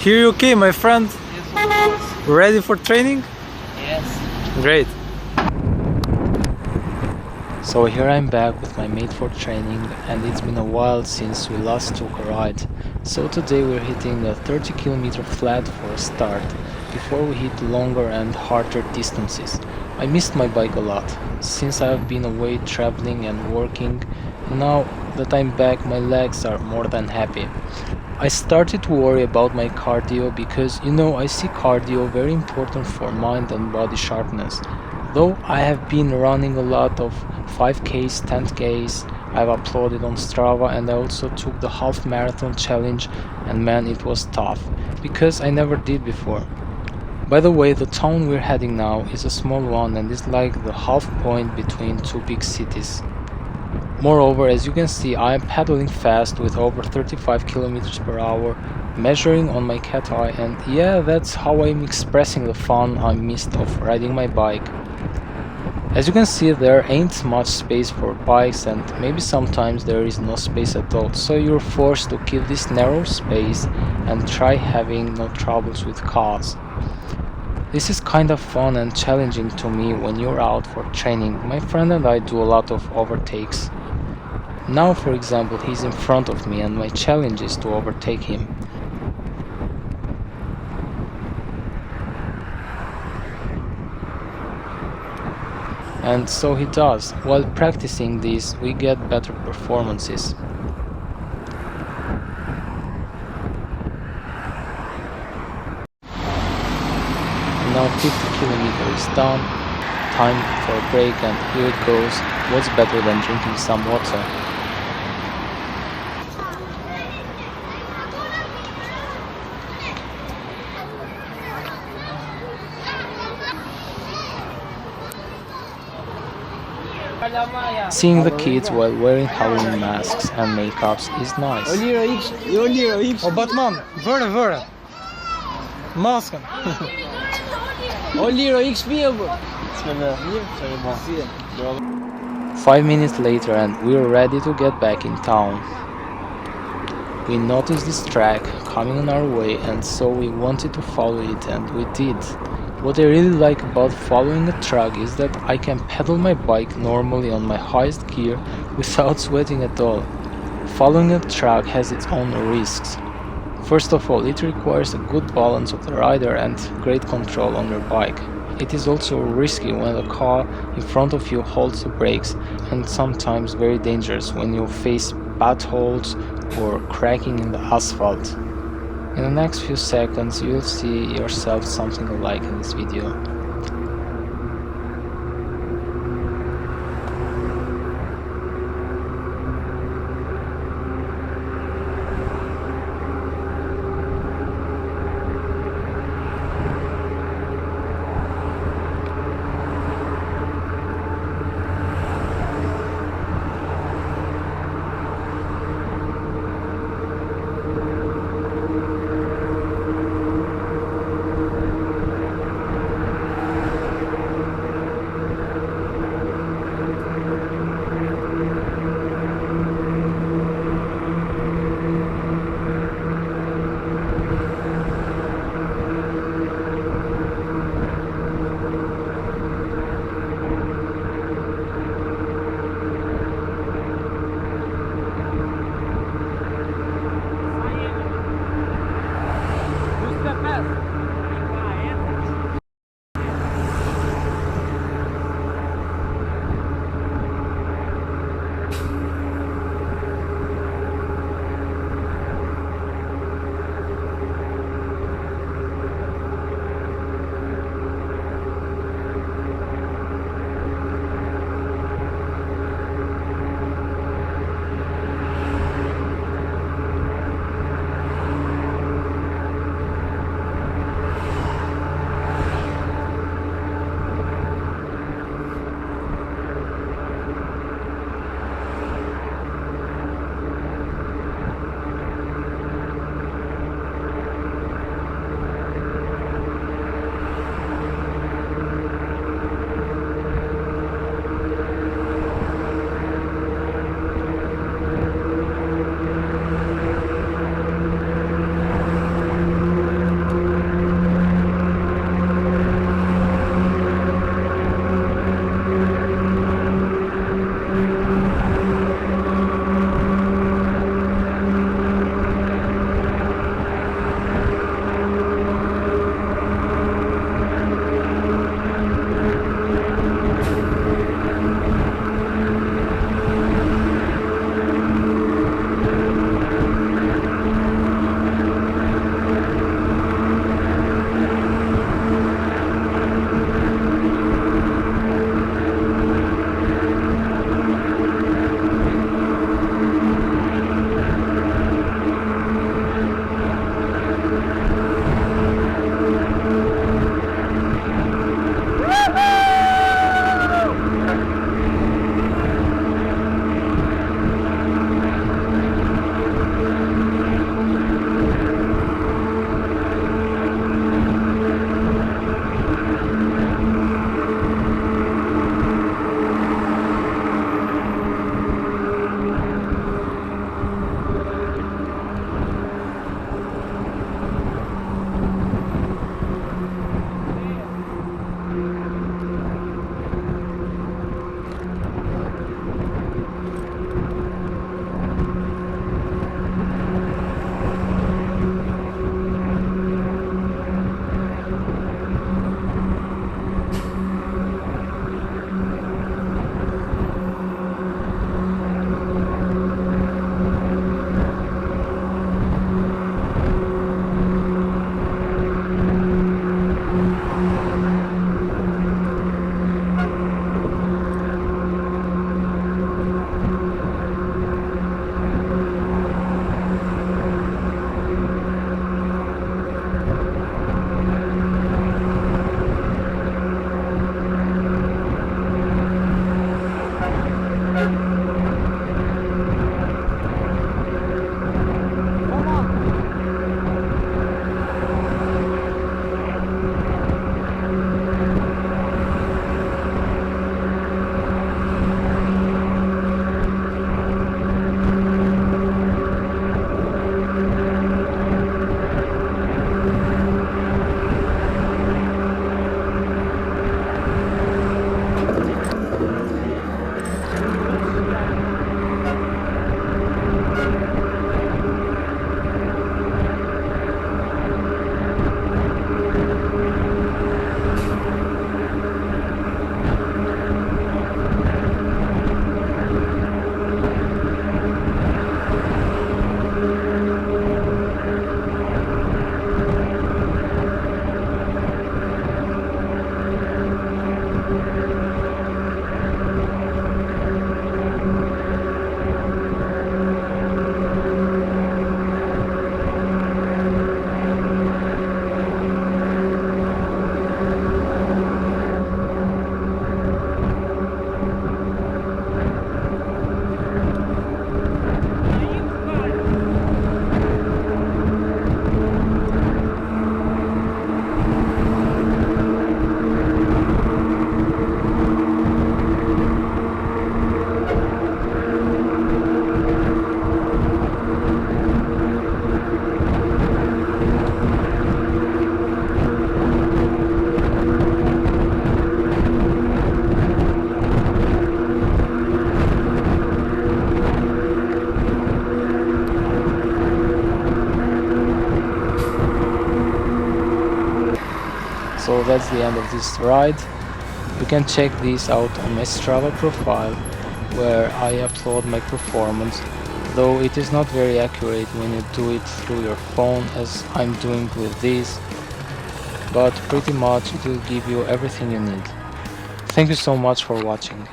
Here you okay, my friend? Yes, Ready for training? yes. Great. So here I'm back with my mate for training, and it's been a while since we last took a ride. So today we're hitting a 30 km flat for a start, before we hit longer and harder distances. I missed my bike a lot, since I have been away traveling and working, and now that I'm back my legs are more than happy. I started to worry about my cardio because I see cardio very important for mind and body sharpness. Though I have been running a lot of 5Ks, 10Ks, I've uploaded on Strava, and I also took the half marathon challenge, and man, it was tough because I never did before. By the way, the town we're heading now is a small one and is like the half point between two big cities. Moreover, as you can see, I am pedaling fast with over 35 kilometers per hour, measuring on my cat eye, and yeah, that's how I'm expressing the fun I missed of riding my bike. As you can see, there ain't much space for bikes, and maybe sometimes there is no space at all, so you're forced to keep this narrow space and try having no troubles with cars. This is kind of fun and challenging to me when you're out for training. My friend and I do a lot of overtakes. Now, for example, he's in front of me and my challenge is to overtake him. And so he does. While practicing this, we get better performances. Now 50 kilometers down, time for a break, and here it goes. What's better than drinking some water? Seeing the kids while wearing Halloween masks and makeups is nice. О, Батман, вора. Маска. 5 minutes later and we're ready to get back in town. We noticed this track coming on our way, and so we wanted to follow it, and we did. What I really like about following a track is that I can pedal my bike normally on my highest gear without sweating at all. Following a track has its own risks. First of all, it requires a good balance of the rider and great control on your bike. It is also risky when the car in front of you holds the brakes, and sometimes very dangerous when you face potholes or cracking in the asphalt. In the next few seconds you'll see yourself something alike in this video. So that's the end of this ride. You can check this out on my Strava profile, where I upload my performance, though it is not very accurate when you do it through your phone as I'm doing with this, but pretty much it will give you everything you need. Thank you so much for watching.